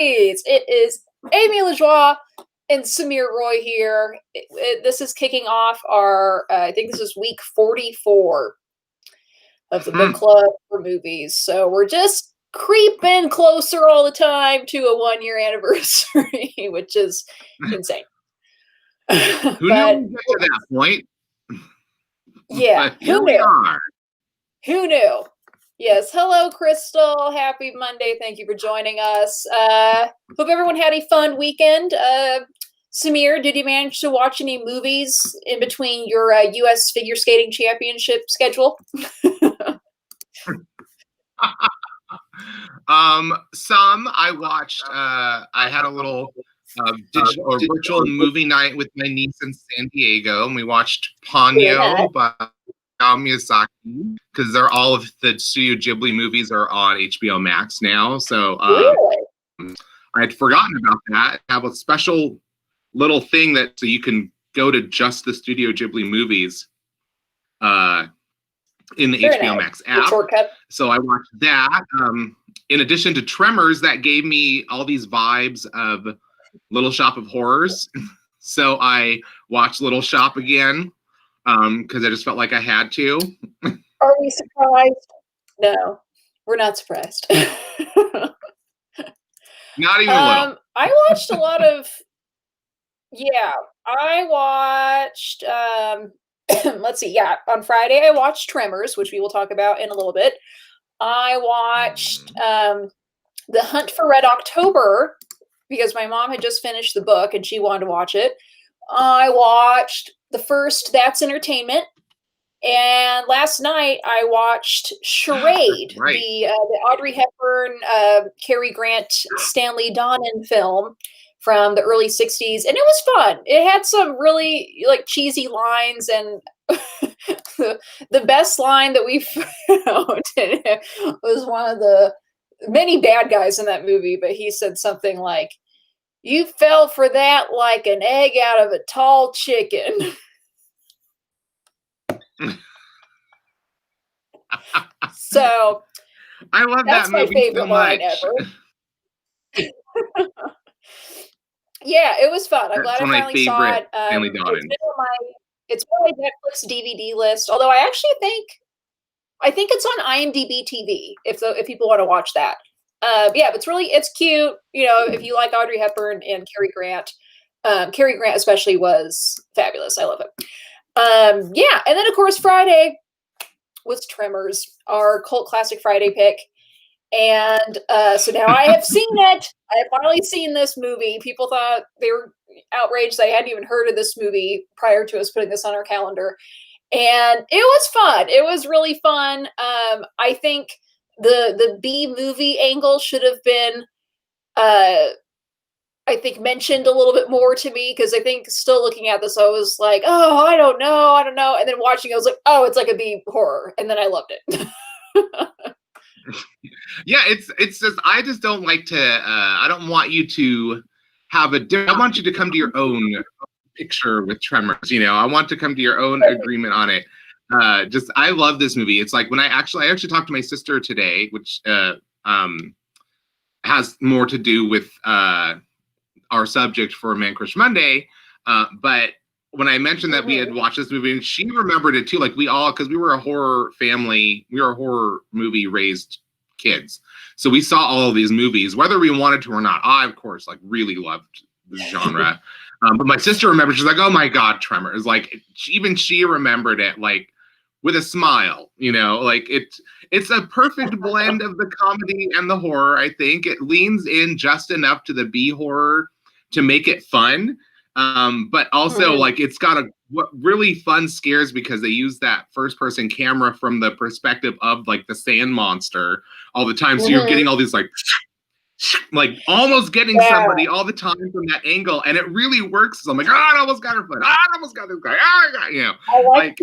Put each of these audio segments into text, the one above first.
It is Amy LaJoie and Samir Roy here. This is kicking off our, I think this is week 44 of the book club for movies. So we're just creeping closer all the time to a 1-year anniversary, which is insane. Who knew we'd get to that point? Yeah, here we are. Who knew? Yes. Hello, Crystal. Happy Monday. Thank you for joining us. Hope everyone had a fun weekend. Samir, did you manage to watch any movies in between your U.S. figure skating championship schedule? Some I watched. I had a little digital or virtual movie night with my niece in San Diego, and we watched Ponyo by Miyazaki, because they're all of the Studio Ghibli movies are on HBO Max now. So Really? I had forgotten about that. I have a special little thing that so you can go to just the Studio Ghibli movies in the HBO Max app. Shortcut. So I watched that. In addition to Tremors, that gave me all these vibes of Little Shop of Horrors. So I watched Little Shop again. Because I just felt like I had to. Are we surprised? No, we're not surprised. Not even a little. I watched a lot of. Yeah, I watched. Let's see. Yeah, on Friday I watched Tremors, which we will talk about in a little bit. I watched The Hunt for Red October because my mom had just finished the book and she wanted to watch it. I watched the first That's Entertainment, and last night I watched Charade, right. the Audrey Hepburn, Cary Grant, Stanley Donen film from the early 60s, and it was fun. It had some really like cheesy lines, and the best line that we found was one of the many bad guys in that movie, but he said something like, "You fell for that like an egg out of a tall chicken." So I love that's that movie my favorite so much. line ever. Yeah, it was fun. I'm glad I finally saw it. It's on my Netflix DVD list. Although I actually think it's on IMDb TV if people want to watch that. Yeah, but it's cute. You know, if you like Audrey Hepburn and Cary Grant especially was fabulous. I love it. Yeah, and then of course Friday was Tremors, our cult classic Friday pick. And so now I have seen it. I have finally seen this movie. People thought they were outraged I hadn't even heard of this movie prior to us putting this on our calendar. And it was fun. It was really fun. I think the B movie angle should have been mentioned a little bit more to me, because I think still looking at this, I was like, oh, I don't know. And then watching, I was like, oh, it's like a B horror. And then I loved it. Yeah, it's just, I just don't like to, I don't want you to have I want you to come to your own picture with Tremors, you know, I want to come to your own agreement on it. I love this movie. It's like when I actually talked to my sister today, which has more to do with our subject for Man Crush Monday, but when I mentioned that we had watched this movie, and she remembered it too, like we all, because we were a horror family, we were a horror movie raised kids, so we saw all of these movies whether we wanted to or not. I of course like really loved the genre, but my sister remembered. She's like, oh my god, Tremors, like even she remembered it like with a smile, you know, like it's a perfect blend of the comedy and the horror. I think it leans in just enough to the B horror to make it fun, but also like it's got really fun scares, because they use that first person camera from the perspective of like the sand monster all the time, so you're getting all these like almost getting somebody all the time from that angle, and it really works. So I'm like, oh, I almost got her foot, I almost got this guy, you know. I like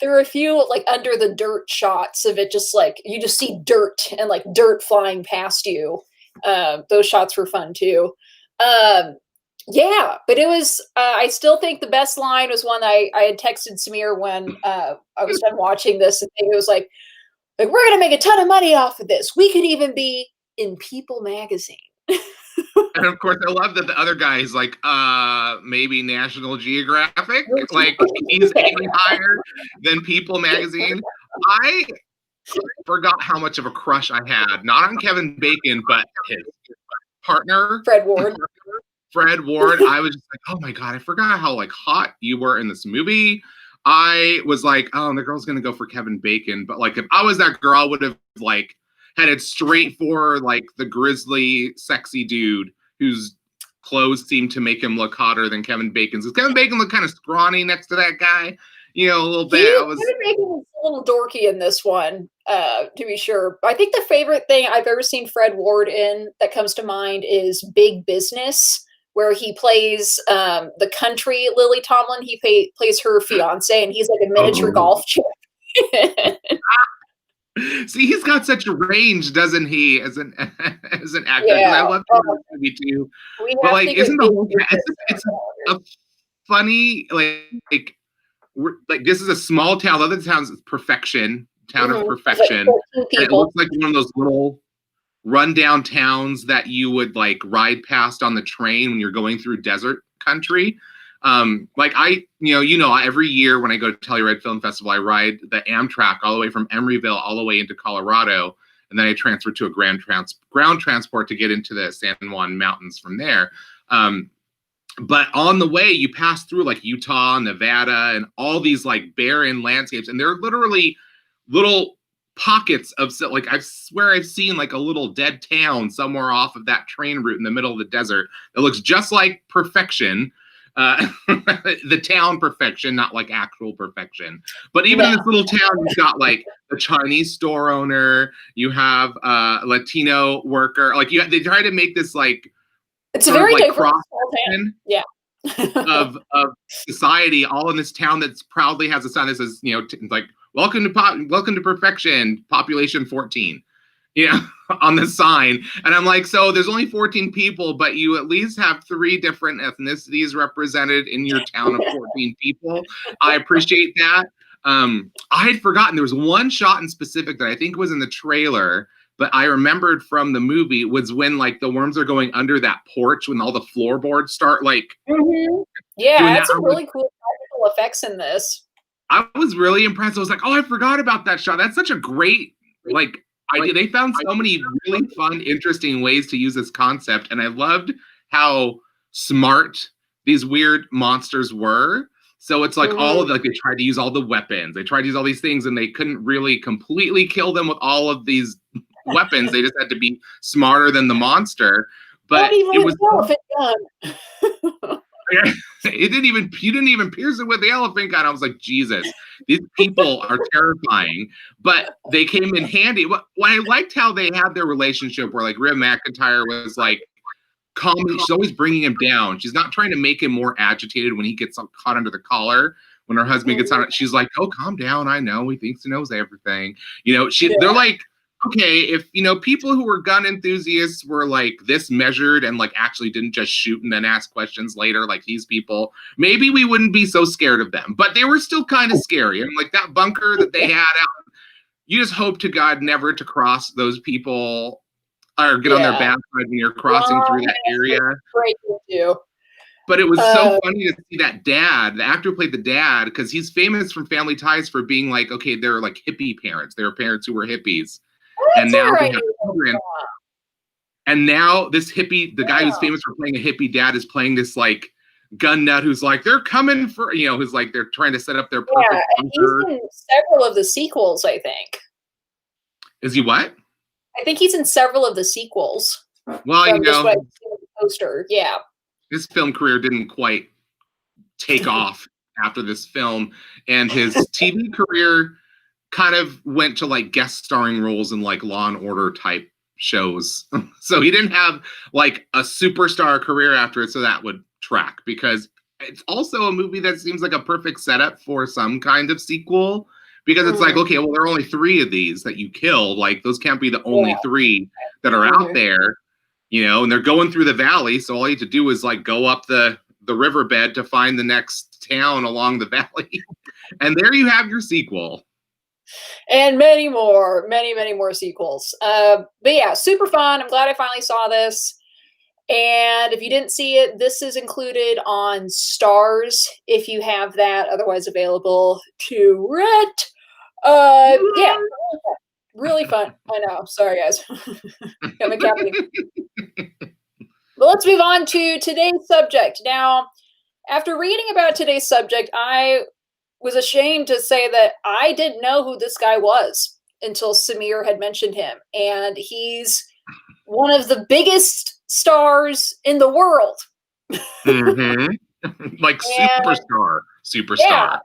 there are a few like under the dirt shots of it, just like you just see dirt and like dirt flying past you. Those shots were fun too. Yeah, but it was, I still think the best line was one I had texted Samir when I was done watching this, and it was like, we're going to make a ton of money off of this. We could even be in People magazine. And of course, I love that the other guy is like, maybe National Geographic. Like, he's aiming higher than People magazine. I forgot how much of a crush I had, not on Kevin Bacon, but his partner, Fred Ward. Fred Ward. I was just like, oh my God, I forgot how like hot you were in this movie. I was like, oh, the girl's gonna go for Kevin Bacon. But like, if I was that girl, I would have like headed straight for like the grizzly, sexy dude whose clothes seemed to make him look hotter than Kevin Bacon's. Because Kevin Bacon looked kind of scrawny next to that guy, you know, a little bit. Kevin Bacon was a little dorky in this one, to be sure. I think the favorite thing I've ever seen Fred Ward in that comes to mind is Big Business, where he plays the country Lily Tomlin. He plays her fiance, and he's like a miniature golf champion. See, he's got such a range, doesn't he, as an actor? Yeah. I love the movie too. But like, isn't the whole it's a funny like this is a small town. Other towns, perfection, town of perfection. Like it looks like one of those little rundown towns that you would like ride past on the train when you're going through desert country. Like every year when I go to Telluride Film Festival, I ride the Amtrak all the way from Emeryville all the way into Colorado, and then I transfer to a ground transport to get into the San Juan Mountains from there. But on the way, you pass through like Utah, Nevada, and all these like barren landscapes, and they're literally little pockets of like I swear I've seen like a little dead town somewhere off of that train route in the middle of the desert that looks just like perfection. The town perfection, not like actual perfection. But even in this little town, you've got like a Chinese store owner, you have a Latino worker. Like they try to make this like it's a very like cross town. Yeah. of society, all in this town that proudly has a sign that says, like welcome to perfection, population 14. On the sign. And I'm like, so there's only 14 people, but you at least have 3 different ethnicities represented in your town of 14 people. I appreciate that. I had forgotten there was one shot in specific that I think was in the trailer, but I remembered from the movie was when like the worms are going under that porch when all the floorboards start like. Yeah, that's some really cool practical effects in this. I was really impressed. I was like, oh, I forgot about that shot. That's such a great like. They found so many really fun, interesting ways to use this concept, and I loved how smart these weird monsters were. So it's like all of like they tried to use all the weapons, they tried to use all these things, and they couldn't really completely kill them with all of these weapons. They just had to be smarter than the monster. But it was you didn't even pierce it with the elephant gun. I was like, Jesus, these people are terrifying, but they came in handy. Well, I liked how they had their relationship where like Rhea McEntire was like calming. She's always bringing him down. She's not trying to make him more agitated when he gets caught under the collar. When her husband gets on it, she's like, oh, calm down. I know he thinks he knows everything. They're like, okay, if people who were gun enthusiasts were like this measured and like actually didn't just shoot and then ask questions later like these people, maybe we wouldn't be so scared of them. But they were still kind of scary. And like that bunker that they had out, you just hope to God never to cross those people or get on their bad side when you're crossing through that area. Great to do. But it was so funny to see that dad, the actor who played the dad, because he's famous from Family Ties for being like, okay, they're like hippie parents. They were parents who were hippies. And now they have children. And now this hippie, the guy who's famous for playing a hippie dad is playing this like gun nut who's like, they're coming for, who's like, they're trying to set up their perfect and he's in several of the sequels, I think. Is he what? I think he's in several of the sequels. Well, the poster. Yeah. His film career didn't quite take off after this film, and his TV career kind of went to like guest starring roles in like Law and Order type shows. So he didn't have like a superstar career after it, so that would track, because it's also a movie that seems like a perfect setup for some kind of sequel, because it's like, okay, well, there are only 3 of these that you killed. Like those can't be the only 3 that are out there, and they're going through the valley. So all you have to do is like go up the riverbed to find the next town along the valley. And there you have your sequel. And many more sequels. But yeah, super fun. I'm glad I finally saw this. And if you didn't see it, this is included on Stars if you have that, otherwise available to rent. Yeah, really fun. I know. Sorry, guys. Got my caffeine. But let's move on to today's subject. Now, after reading about today's subject, I was ashamed to say that I didn't know who this guy was until Samir had mentioned him. And he's one of the biggest stars in the world. Like superstar. Yeah.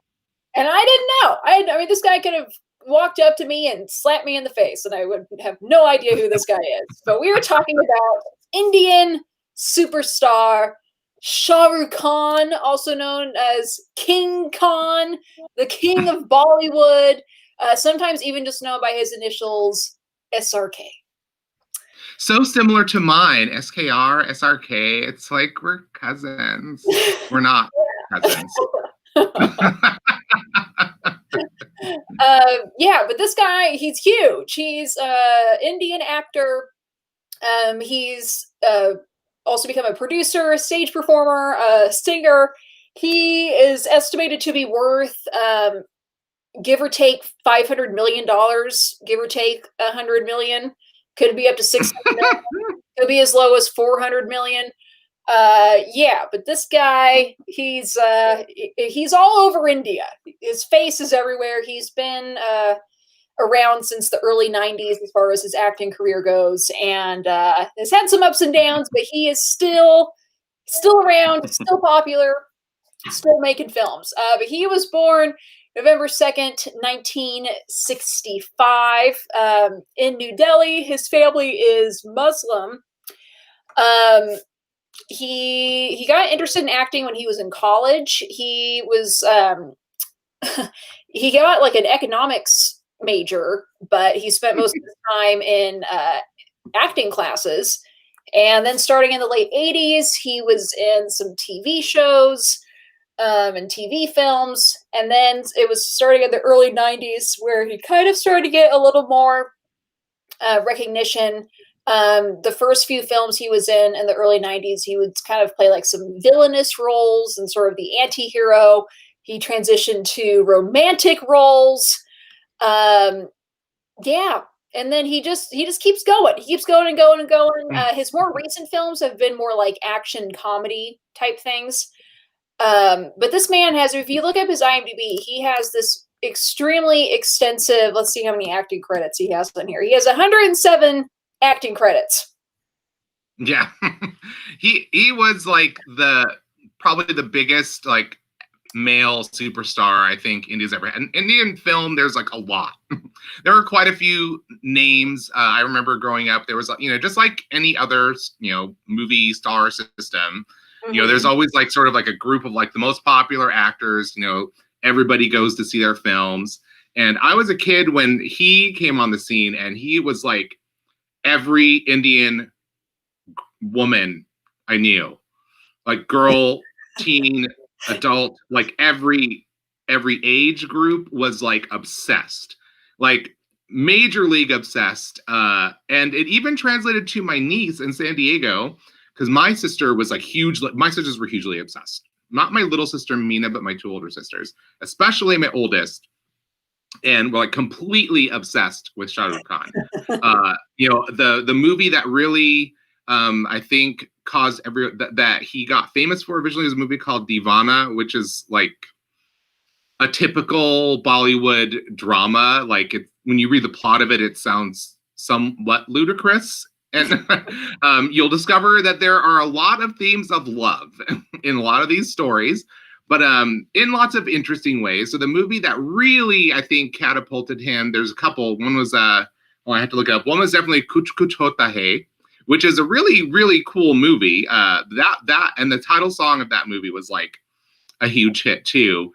And I didn't know. I mean, this guy could have walked up to me and slapped me in the face, and I would have no idea who this guy is. But we were talking about Indian superstar Shah Rukh Khan, also known as King Khan, the king of Bollywood, sometimes even just known by his initials, SRK. So similar to mine, SKR, SRK. It's like we're cousins. We're not cousins. Yeah, but this guy, he's huge. He's an Indian actor. He's also become a producer, a stage performer, a singer. He is estimated to be worth give or take $500 million, give or take $100 million. Could be up to $600 million. Could be as low as $400 million. Yeah, but this guy, he's all over India. His face is everywhere. He's been around since the early 90s as far as his acting career goes, and has had some ups and downs, but he is still around, still popular, still making films. But he was born November 2nd, 1965, in New Delhi. His family is Muslim. He got interested in acting when he was in college. He was he got like an economics major, but he spent most of his time in acting classes. And then starting in the late 80s, he was in some TV shows and TV films. And then it was starting in the early 90s where he kind of started to get a little more recognition. The first few films he was in the early 90s, he would kind of play like some villainous roles and sort of the anti-hero. He transitioned to romantic roles. Yeah. And then he just keeps going. He keeps going and going and going. His more recent films have been more like action comedy type things. But this man has, if you look up his IMDb, he has this extremely extensive, let's see how many acting credits he has on here. He has 107 acting credits. Yeah. he was like probably the biggest like male superstar I think India's ever had. In Indian film, there's like a lot. There are quite a few names. I remember growing up, there was, just like any other, movie star system, there's always like sort of like a group of like the most popular actors, everybody goes to see their films. And I was a kid when he came on the scene, and he was like every Indian woman I knew, like girl, teen, adult, like every age group was like obsessed, like major league obsessed. And it even translated to my niece in San Diego, because my sister was like my sisters were hugely obsessed. Not my little sister Mina, but my two older sisters, especially my oldest. And we're like completely obsessed with Shah Rukh Khan. The movie that really I think caused that he got famous for originally was a movie called Deevana, which is like a typical Bollywood drama. Like when you read the plot of it, it sounds somewhat ludicrous. And you'll discover that there are a lot of themes of love in a lot of these stories, but in lots of interesting ways. So the movie that really, I think, catapulted him, there's a couple. One was, I had to look it up. One was definitely Kuch Kuch Hota Hai, which is a really, really cool movie. That and the title song of that movie was like a huge hit too.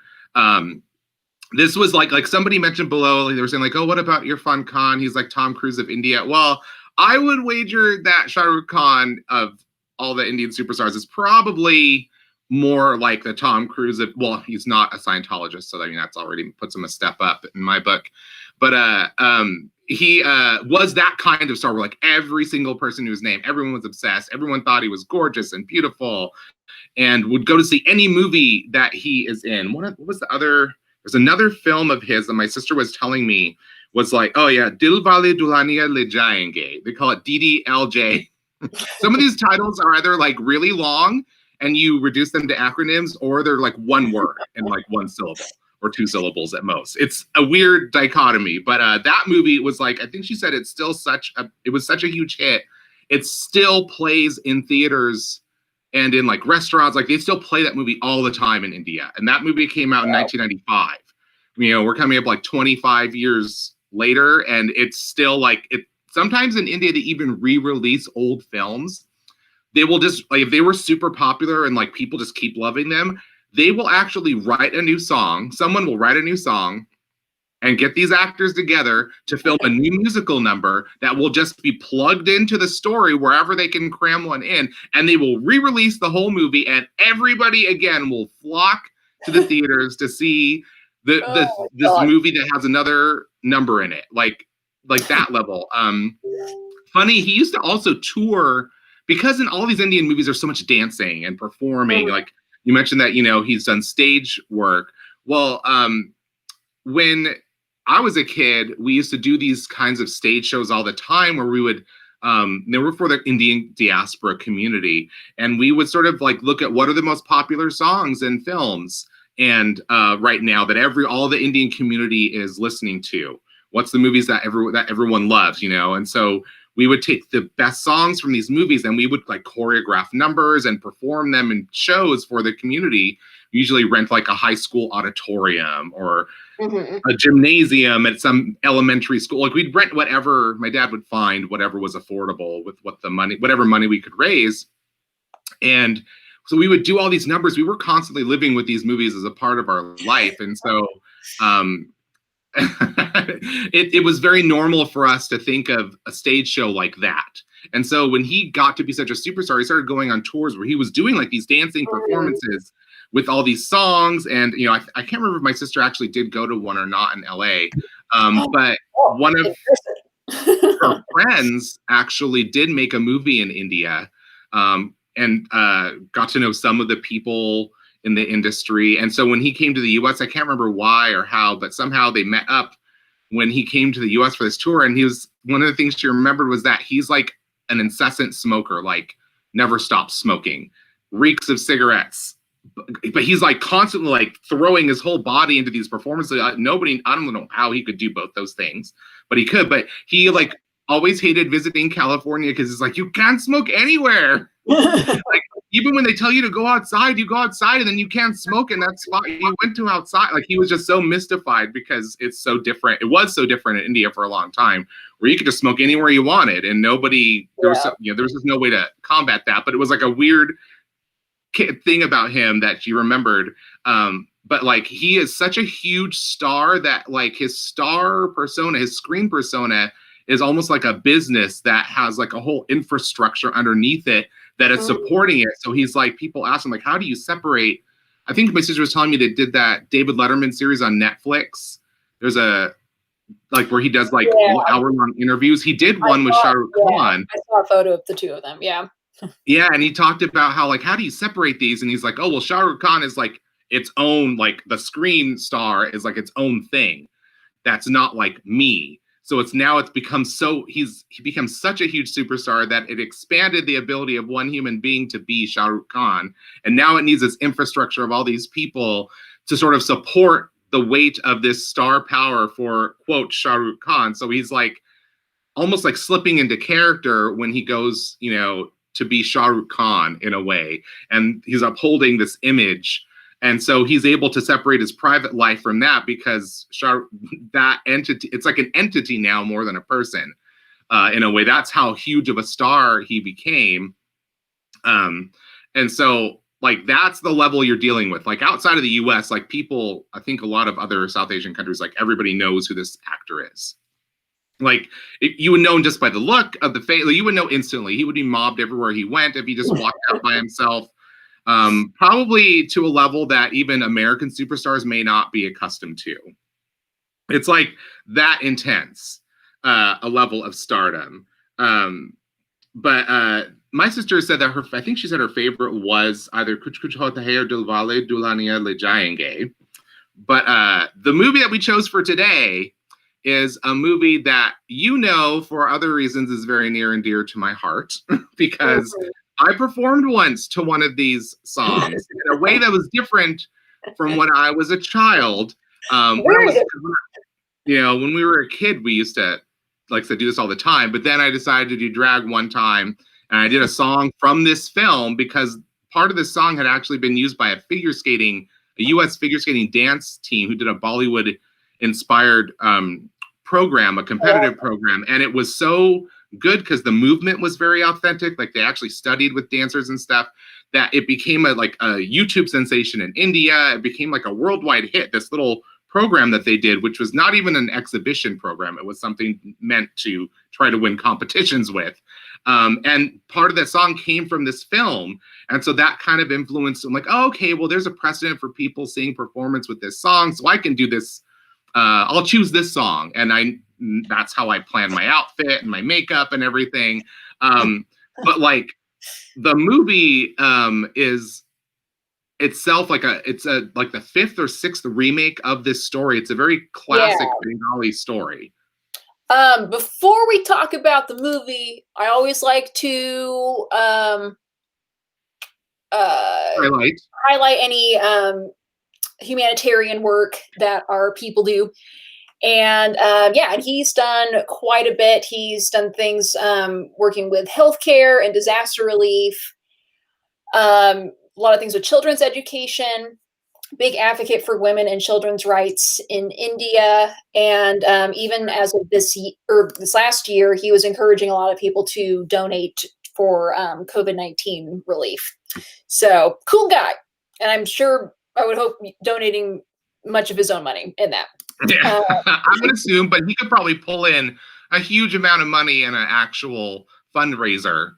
This was like somebody mentioned below, they were saying like, oh, what about Irfan Khan? He's like Tom Cruise of India. Well, I would wager that Shah Rukh Khan of all the Indian superstars is probably more like the Tom Cruise of, well, he's not a Scientologist, so I mean that's already puts him a step up in my book. But he was that kind of star where like every single person knew his name, everyone was obsessed, everyone thought he was gorgeous and beautiful, and would go to see any movie that he is in. What was the other? There's another film of his that my sister was telling me was like, oh yeah, Dil Wale Dulhania Le Jayenge. They call it DDLJ. Some of these titles are either like really long and you reduce them to acronyms, or they're like one word and like one syllable or two syllables at most. It's a weird dichotomy, but that movie was like, I think she said it was such a huge hit. It still plays in theaters and in like restaurants. Like they still play that movie all the time in India. And that movie came out in 1995. You know, we're coming up like 25 years later, and it's still like it. Sometimes in India, they even re-release old films. They will just, like, if they were super popular and like people just keep loving them, they will actually write a new song. Someone will write a new song and get these actors together to film a new musical number that will just be plugged into the story wherever they can cram one in. And they will re-release the whole movie, and everybody again will flock to the theaters to see this movie that has another number in it. Like that level. Funny, he used to also tour, because in all these Indian movies there's so much dancing and performing. Like you mentioned that, you know, he's done stage work. Well, when I was a kid, we used to do these kinds of stage shows all the time where we would they were for the Indian diaspora community, and we would sort of like look at what are the most popular songs and films and right now that all the Indian community is listening to. What's the movies that everyone loves, you know? And so we would take the best songs from these movies and we would like choreograph numbers and perform them in shows for the community. We usually rent like a high school auditorium or a gymnasium at some elementary school. Like we'd rent whatever, my dad would find whatever was affordable with whatever money we could raise. And so we would do all these numbers. We were constantly living with these movies as a part of our life. And so it was very normal for us to think of a stage show like that. And so when he got to be such a superstar, he started going on tours where he was doing like these dancing performances with all these songs. And, you know, I can't remember if my sister actually did go to one or not in LA. But one of her friends actually did make a movie in India and got to know some of the people in the industry. And so when he came to the US, I can't remember why or how, but somehow they met up when he came to the US for this tour. And one of the things she remembered was that he's like an incessant smoker, like never stops smoking, reeks of cigarettes. But he's like constantly like throwing his whole body into these performances. I don't know how he could do both those things, but he could. But he like always hated visiting California because it's like, you can't smoke anywhere. Like, even when they tell you to go outside, you go outside and then you can't smoke in that spot you went to outside. Like he was just so mystified because it's so different. It was so different in India for a long time where you could just smoke anywhere you wanted and there was just no way to combat that. But it was like a weird thing about him that she remembered. But like he is such a huge star that like his star persona, his screen persona is almost like a business that has like a whole infrastructure underneath it that is supporting it. So he's like, people ask him like, how do you separate? I think my sister was telling me they did that David Letterman series on Netflix. There's a like where he does like hour-long interviews. He did one with Shah Rukh Khan. I saw a photo of the two of them. Yeah. Yeah, and he talked about how like, how do you separate these? And he's like, oh well, Shah Rukh Khan is like its own, like the screen star is like its own thing. That's not like me. So he becomes such a huge superstar that it expanded the ability of one human being to be Shah Rukh Khan. And now it needs this infrastructure of all these people to sort of support the weight of this star power for, quote, Shah Rukh Khan. So he's like almost like slipping into character when he goes, you know, to be Shah Rukh Khan in a way. And he's upholding this image. And so he's able to separate his private life from that because that entity, it's like an entity now more than a person in a way. That's how huge of a star he became. And so like, that's the level you're dealing with. Like outside of the US, like people, I think a lot of other South Asian countries, like everybody knows who this actor is. Like you would know him just by the look of the face. Like, you would know instantly. He would be mobbed everywhere he went if he just walked out by himself. Probably to a level that even American superstars may not be accustomed to. It's like that intense. a level of stardom. But my sister said that I think she said her favorite was either Kuch Kuch Hota Hai or Dilwale Dulhania Le Jayenge. But the movie that we chose for today is a movie that, for other reasons, is very near and dear to my heart because I performed once to one of these songs in a way that was different from when I was a child. When we were a kid, we used to, like I said, do this all the time. But then I decided to do drag one time, and I did a song from this film because part of this song had actually been used by a U.S. figure skating dance team who did a Bollywood-inspired program, a competitive program. And it was so good because the movement was very authentic. Like, they actually studied with dancers and stuff, that it became a YouTube sensation in India. It became like a worldwide hit, this little program that they did, which was not even an exhibition program. It was something meant to try to win competitions with. And part of that song came from this film. And so that kind of influenced, I'm like, oh, okay, well, there's a precedent for people seeing performance with this song. So I can do this. I'll choose this song. And that's how I plan my outfit and my makeup and everything. But like, the movie is itself it's like the fifth or sixth remake of this story. It's a very classic Bengali story. Before we talk about the movie, I always like to highlight any humanitarian work that our people do. And and he's done quite a bit. He's done things working with healthcare and disaster relief, a lot of things with children's education, big advocate for women and children's rights in India. And even as of this last year, he was encouraging a lot of people to donate for COVID-19 relief. So cool guy. And I'm sure, I would hope, donating much of his own money in that. Yeah, I would assume, but he could probably pull in a huge amount of money in an actual fundraiser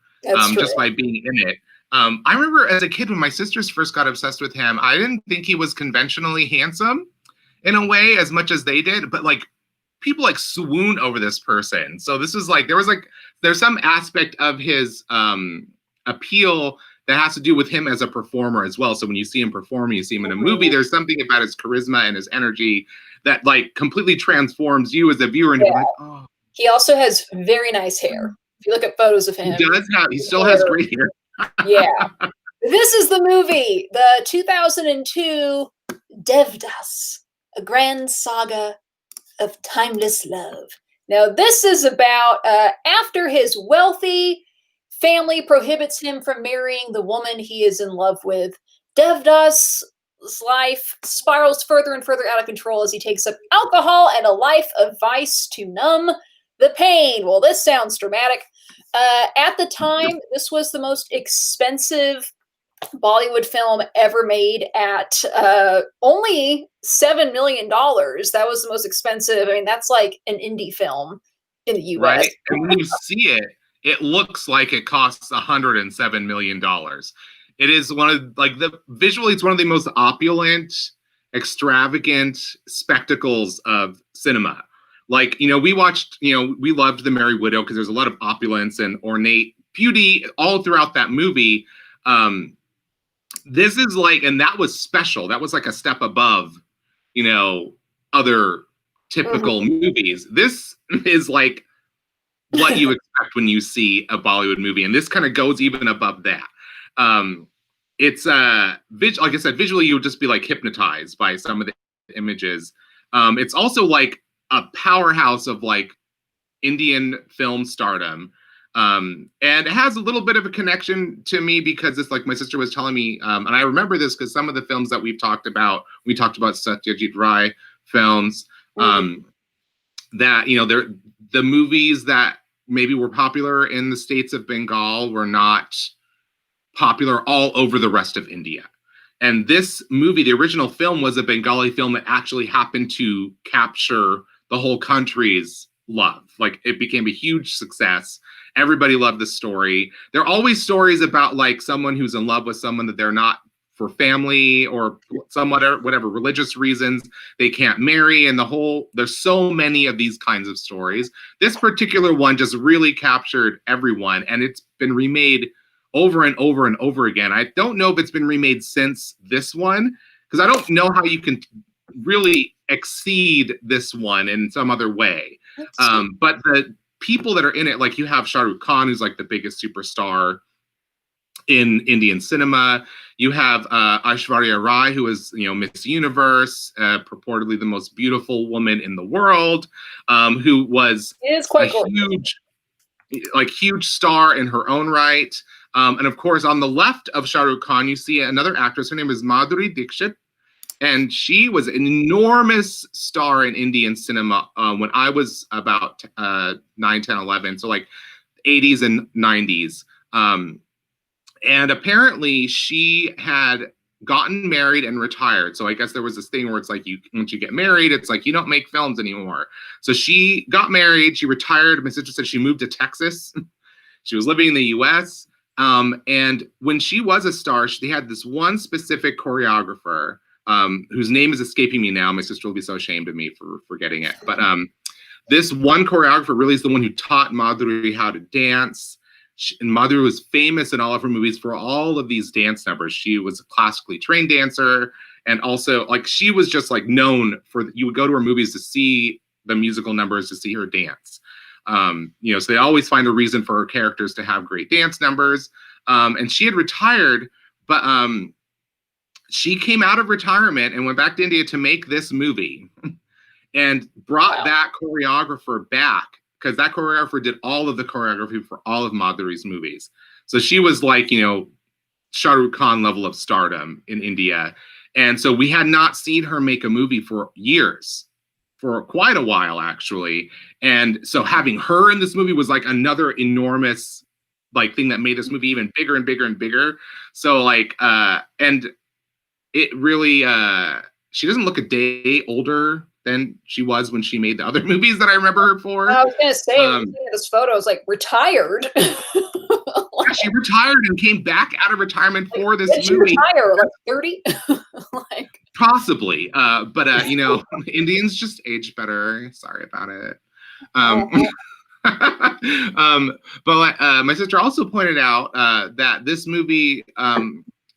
just by being in it. I remember as a kid when my sisters first got obsessed with him, I didn't think he was conventionally handsome in a way as much as they did, but like people like swoon over this person. So this was like, there's some aspect of his appeal that has to do with him as a performer as well. So when you see him perform, you see him in a movie, there's something about his charisma and his energy that like completely transforms you as a viewer. And you're like, oh. He also has very nice hair. If you look at photos of him, he still has great hair. Yeah. This is the movie, the 2002 Devdas, a grand saga of timeless love. Now, this is about after his wealthy family prohibits him from marrying the woman he is in love with, Devdas' life spirals further and further out of control as he takes up alcohol and a life of vice to numb the pain. Well, this sounds dramatic. At the time, this was the most expensive Bollywood film ever made at only $7 million. That was the most expensive. I mean, that's like an indie film in the US. Right. And when you see it, it looks like it costs $107 million. It is one of visually, it's one of the most opulent, extravagant spectacles of cinema. Like, we watched, we loved The Merry Widow because there's a lot of opulence and ornate beauty all throughout that movie. This is like, and that was special. That was like a step above, other typical movies. This is like what you expect when you see a Bollywood movie. And this kind of goes even above that. It's like I said, visually you would just be like hypnotized by some of the images. It's also like a powerhouse of like Indian film stardom. And it has a little bit of a connection to me because it's like my sister was telling me, and I remember this because some of the films that we talked about Satyajit Ray films, that, the movies that maybe were popular in the states of Bengal were not popular all over the rest of India. And this movie, the original film, was a Bengali film that actually happened to capture the whole country's love. Like, it became a huge success. Everybody loved the story. There are always stories about like someone who's in love with someone that they're not for family or somewhat whatever religious reasons they can't marry, and there's so many of these kinds of stories. This particular one just really captured everyone, and it's been remade over and over and over again. I don't know if it's been remade since this one, because I don't know how you can really exceed this one in some other way. But the people that are in it, like you have Shah Rukh Khan, who's like the biggest superstar in Indian cinema. You have Aishwarya Rai, who is, Miss Universe, purportedly the most beautiful woman in the world, who was a huge star in her own right. And of course, on the left of Shah Rukh Khan, you see another actress. Her name is Madhuri Dixit. And she was an enormous star in Indian cinema when I was about 9, 10, 11. So like 80s and 90s. And apparently she had gotten married and retired. So I guess there was this thing where it's like, once you get married, it's like you don't make films anymore. So she got married, she retired. My sister said she moved to Texas. She was living in the US. And when she was a star, she had this one specific choreographer whose name is escaping me now. My sister will be so ashamed of me for forgetting it. But this one choreographer really is the one who taught Madhuri how to dance. And Madhuri was famous in all of her movies for all of these dance numbers. She was a classically trained dancer, and also like she was just like known for. You would go to her movies to see the musical numbers, to see her dance. So they always find a reason for her characters to have great dance numbers. And she had retired, but she came out of retirement and went back to India to make this movie, and brought that choreographer back, because that choreographer did all of the choreography for all of Madhuri's movies. So she was like, Shah Rukh Khan level of stardom in India. And so we had not seen her make a movie for years, for quite a while, actually. And so having her in this movie was like another enormous like thing that made this movie even bigger and bigger and bigger. So like, and it really, she doesn't look a day older than she was when she made the other movies that I remember her for. I was gonna say, this photo is like retired. Yeah, she retired and came back out of retirement for this movie. Did she retire, like 30? Possibly. But Indians just age better. Sorry about it. But my sister also pointed out that this movie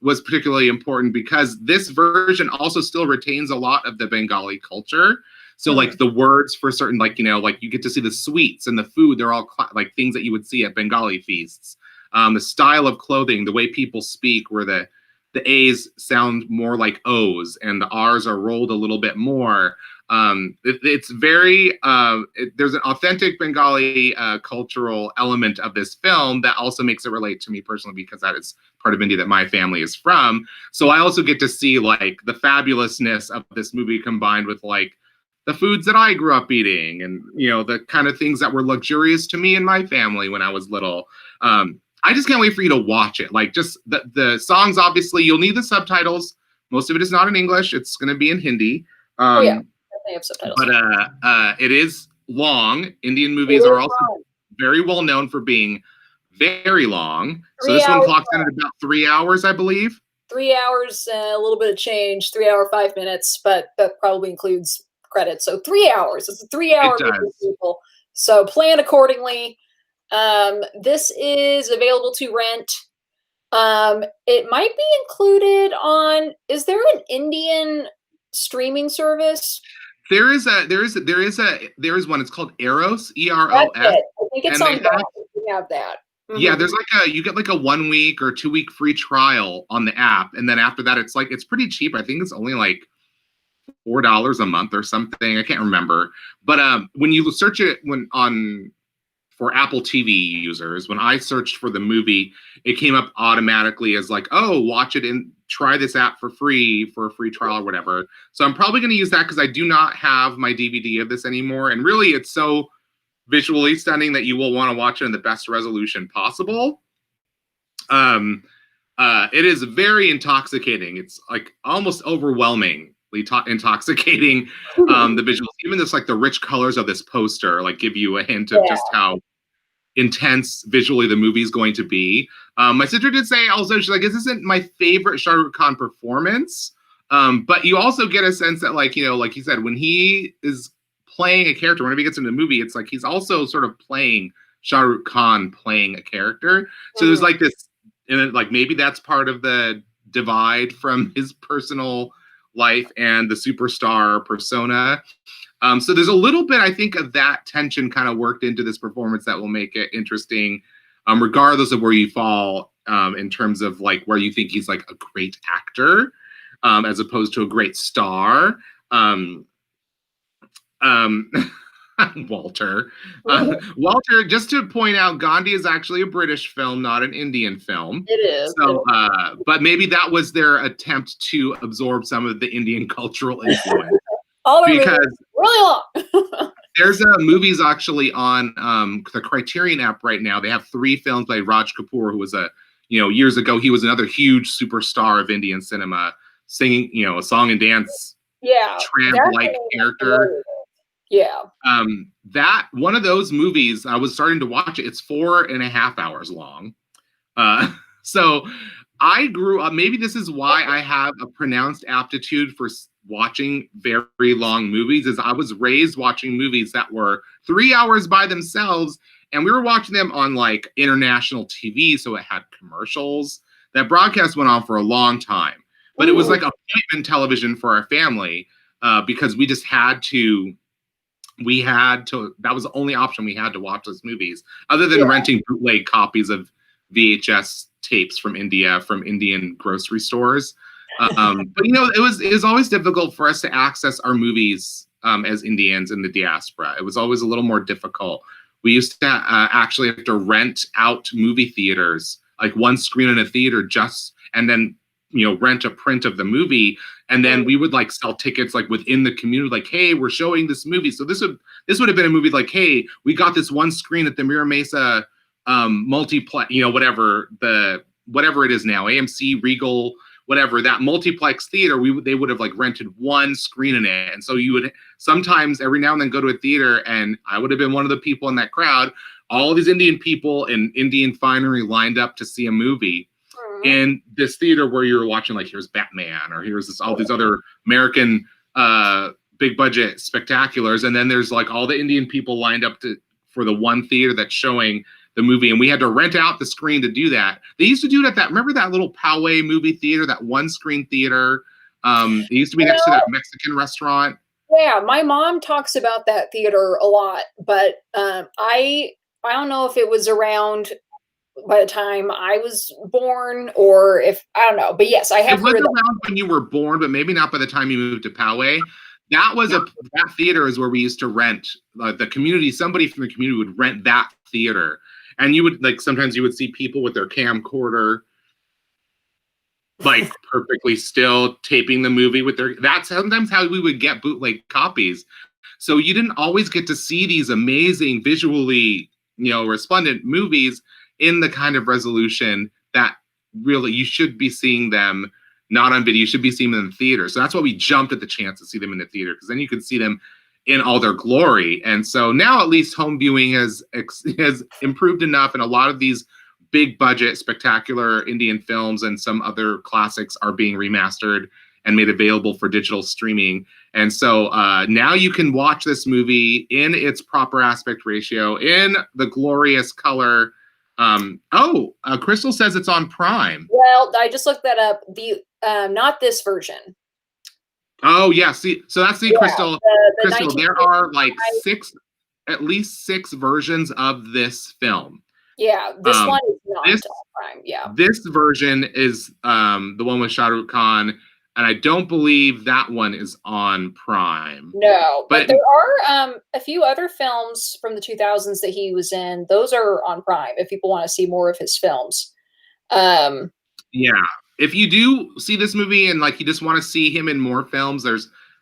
was particularly important because this version also still retains a lot of the Bengali culture. So like the words for certain, like, like you get to see the sweets and the food, they're all like things that you would see at Bengali feasts. The style of clothing, the way people speak, where the A's sound more like O's and the R's are rolled a little bit more. It's very, there's an authentic Bengali cultural element of this film that also makes it relate to me personally, because that is part of India that my family is from. So I also get to see like the fabulousness of this movie combined with like the foods that I grew up eating, and the kind of things that were luxurious to me and my family when I was little. I just can't wait for you to watch it. Like, just the songs, obviously you'll need the subtitles. Most of it is not in English. It's going to be in Hindi. They have subtitles. But it is long. Indian movies are also very well known for being very long. So this one clocks in at about 3 hours, I believe. 3 hours, a little bit of change, 3 hour, 5 minutes, but that probably includes credits. So 3 hours. It's a 3 hour movie, people. So plan accordingly. This is available to rent. It might be included on, is there an Indian streaming service? There is one. It's called Eros, EROS. I think it's on that. We have that. Mm-hmm. Yeah, there's like you get like a 1 week or 2 week free trial on the app, and then after that, it's pretty cheap. I think it's only like $4 a month or something. I can't remember. But when you search it for Apple TV users, when I searched for the movie, it came up automatically as like, oh, watch it and try this app for free for a free trial or whatever. So I'm probably going to use that because I do not have my DVD of this anymore. And really, it's so visually stunning that you will want to watch it in the best resolution possible. It is very intoxicating. It's like almost overwhelmingly intoxicating. The visuals, even this like the rich colors of this poster, like give you a hint of just how intense visually the movie's going to be. My sister did say also, she's like, this isn't my favorite Shah Rukh Khan performance. But you also get a sense that, like, like you said, when he is playing a character, whenever he gets into the movie, it's like he's also sort of playing Shah Rukh Khan playing a character. So there's like this, and like maybe that's part of the divide from his personal life and the superstar persona. So there's a little bit, I think, of that tension kind of worked into this performance that will make it interesting, regardless of where you fall in terms of like where you think he's like a great actor, as opposed to a great star. Walter. Walter, just to point out, Gandhi is actually a British film, not an Indian film. It is. So, but maybe that was their attempt to absorb some of the Indian cultural influence. Because really long. There's movies actually on the Criterion app right now. They have 3 films by Raj Kapoor, who was years ago, he was another huge superstar of Indian cinema, singing, a song and dance tramp-like character. Yeah. That one of those movies, I was starting to watch it. It's 4.5 hours long. So I grew up, maybe this is why I have a pronounced aptitude for watching very long movies, is I was raised watching movies that were 3 hours by themselves, and we were watching them on like international TV, so it had commercials. That broadcast went on for a long time, but it was like appointment television for our family, because we just had to, that was the only option we had to watch those movies, other than renting bootleg copies of VHS tapes from India, from Indian grocery stores. But it was always difficult for us to access our movies as Indians in the diaspora. It was always a little more difficult. We used to actually have to rent out movie theaters, like one screen in a theater, and then rent a print of the movie, and then we would like sell tickets like within the community, like, hey, we're showing this movie. So this would have been a movie like, hey, we got this one screen at the Mira Mesa multiplex, whatever it is now, AMC, Regal, whatever, that multiplex theater, they would have like rented one screen in it. And so you would sometimes every now and then go to a theater, and I would have been one of the people in that crowd, all these Indian people in Indian finery lined up to see a movie in this theater where you're watching, like, here's Batman, or here's all these other American big budget spectaculars. And then there's like all the Indian people lined up for the one theater that's showing the movie, and we had to rent out the screen to do that. They used to do it at remember that little Poway movie theater, that one screen theater? It used to be next to that Mexican restaurant. Yeah, my mom talks about that theater a lot, but I don't know if it was around by the time I was born, or if, I don't know, but yes, I have. It was around when you were born, but maybe not by the time you moved to Poway. That theater is where we used to rent, the community, somebody from the community would rent that theater. And you would, like, sometimes you would see people with their camcorder, like, perfectly still, taping the movie with that's sometimes how we would get bootleg copies. So you didn't always get to see these amazing, visually, resplendent movies in the kind of resolution that really you should be seeing them, not on video, you should be seeing them in the theater. So that's why we jumped at the chance to see them in the theater, because then you could see them in all their glory. And so now at least home viewing has improved enough, and a lot of these big budget, spectacular Indian films and some other classics are being remastered and made available for digital streaming. And so now you can watch this movie in its proper aspect ratio, in the glorious color. Crystal says it's on Prime. Well, I just looked that up. The not this version. Oh yeah, see, so that's Crystal. Crystal, there are like at least six versions of this film. Yeah, this one is not on Prime. Yeah, this version is the one with Shah Rukh Khan, and I don't believe that one is on Prime. No, but there are a few other films from the 2000s that he was in. Those are on Prime if people want to see more of his films. Yeah. If you do see this movie and like you just want to see him in more films,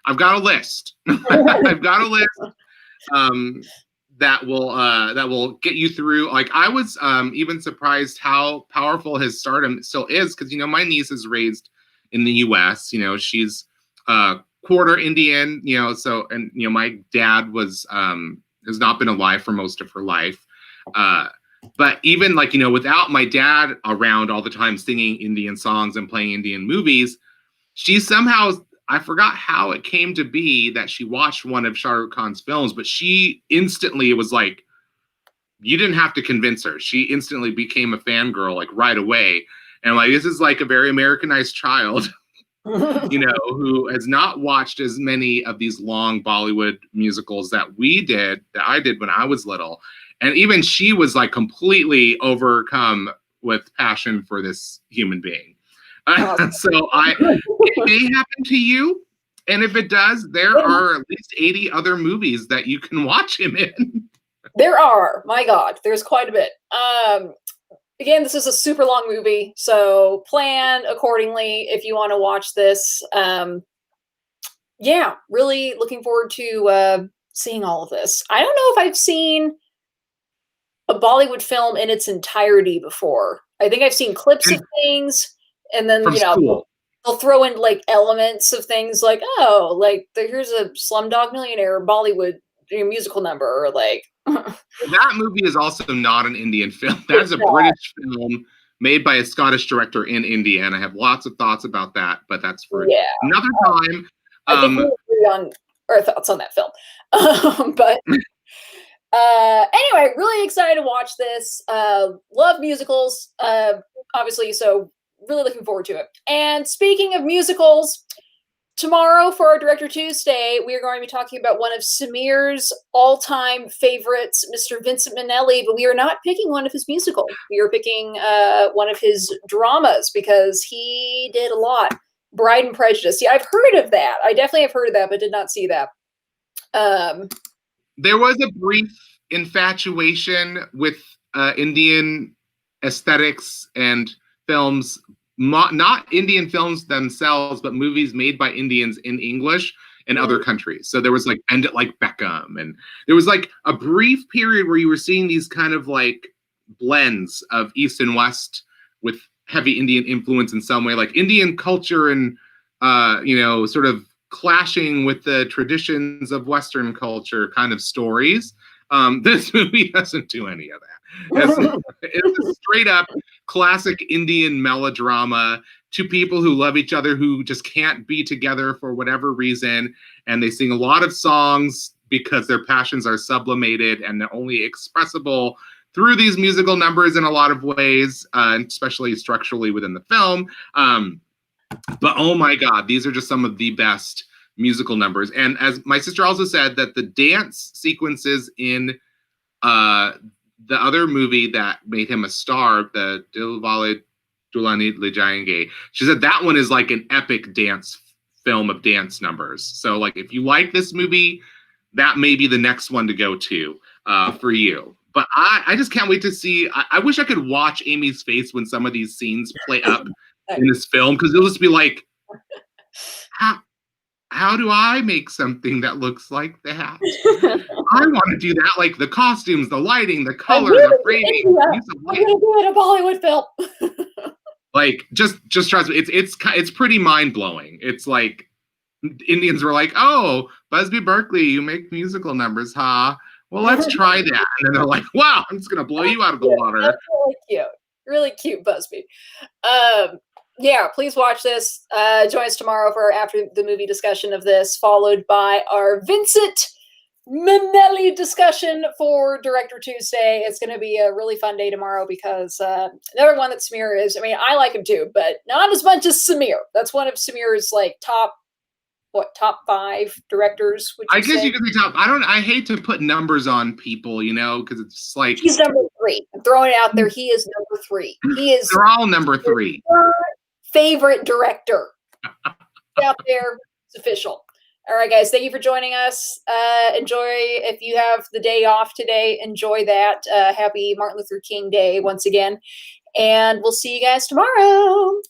I've got a list. I've got a list that will get you through. Like, I was even surprised how powerful his stardom still is, because my niece is raised in the U.S. She's quarter Indian. So, and my dad has not been alive for most of her life. But even like, you know, without my dad around all the time singing Indian songs and playing Indian movies, she somehow, I forgot how it came to be that she watched one of Shah Rukh Khan's films, but she instantly was like, you didn't have to convince her. She instantly became a fangirl like right away. And like, this is like a very Americanized child, you know, who has not watched as many of these long Bollywood musicals that I did when I was little. And even she was like completely overcome with passion for this human being. So it may happen to you. And if it does, there are at least 80 other movies that you can watch him in. There are. My God, there's quite a bit. Again, this is a super long movie, so plan accordingly if you want to watch this. Yeah, really looking forward to seeing all of this. I don't know if I've seen a Bollywood film in its entirety before. I think I've seen clips of things, and then they'll throw in like elements of things like, oh, like here's a Slumdog Millionaire Bollywood musical number, or like that movie is also not an Indian film. That's a British film made by a Scottish director in India, and I have lots of thoughts about that, but that's for another time. I think we agree on our thoughts on that film. But anyway, really excited to watch this. Love musicals, obviously, so really looking forward to it. And speaking of musicals, tomorrow for our Director Tuesday, we are going to be talking about one of Samir's all-time favorites, Mr. Vincent Minnelli, but we are not picking one of his musicals. We are picking one of his dramas because he did a lot. Bride and Prejudice. Yeah, I've heard of that. I definitely have heard of that, but did not see that. There was a brief infatuation with Indian aesthetics and films, not Indian films themselves, but movies made by Indians in English in other countries. So there was like Bend It Like Beckham, and there was like a brief period where you were seeing these kind of like blends of East and West with heavy Indian influence in some way, like Indian culture and you know, sort of clashing with the traditions of Western culture kind of stories. This movie doesn't do any of that. It's a straight up classic Indian melodrama, two people who love each other who just can't be together for whatever reason, and they sing a lot of songs because their passions are sublimated and only expressible through these musical numbers in a lot of ways, especially structurally within the film. But oh my God, these are just some of the best musical numbers. And as my sister also said, that the dance sequences in the other movie that made him a star, the Dilwale Dulhania Le Jayenge, she said that one is like an epic dance film of dance numbers. So like if you like this movie, that may be the next one to go to for you. But I just can't wait to see. I wish I could watch Amy's face when some of these scenes play up in this film, because it'll just be like, how do I make something that looks like that? I want to do that, like the costumes, the lighting, the color, the framing. I'm gonna do it a Bollywood film. Like, just trust me, it's pretty mind blowing. It's like Indians were like, "Oh, Busby Berkeley, you make musical numbers, huh? Well, let's try that." And then they're like, "Wow, I'm just gonna blow you out of the water." That's really cute, Busby. Yeah, please watch this. Join us tomorrow for after the movie discussion of this, followed by our Vincent Minnelli discussion for Director Tuesday. It's going to be a really fun day tomorrow because another one that Samir is, I mean, I like him too, but not as much as Samir. That's one of Samir's like top 5 directors? I guess you could say top. I hate to put numbers on people, you know, because it's like he's number 3. I'm throwing it out there. He is number 3. He is. They're all number 3. Favorite director out there. It's official. All right, guys. Thank you for joining us. Enjoy, if you have the day off today, enjoy that. Happy Martin Luther King Day once again. And we'll see you guys tomorrow.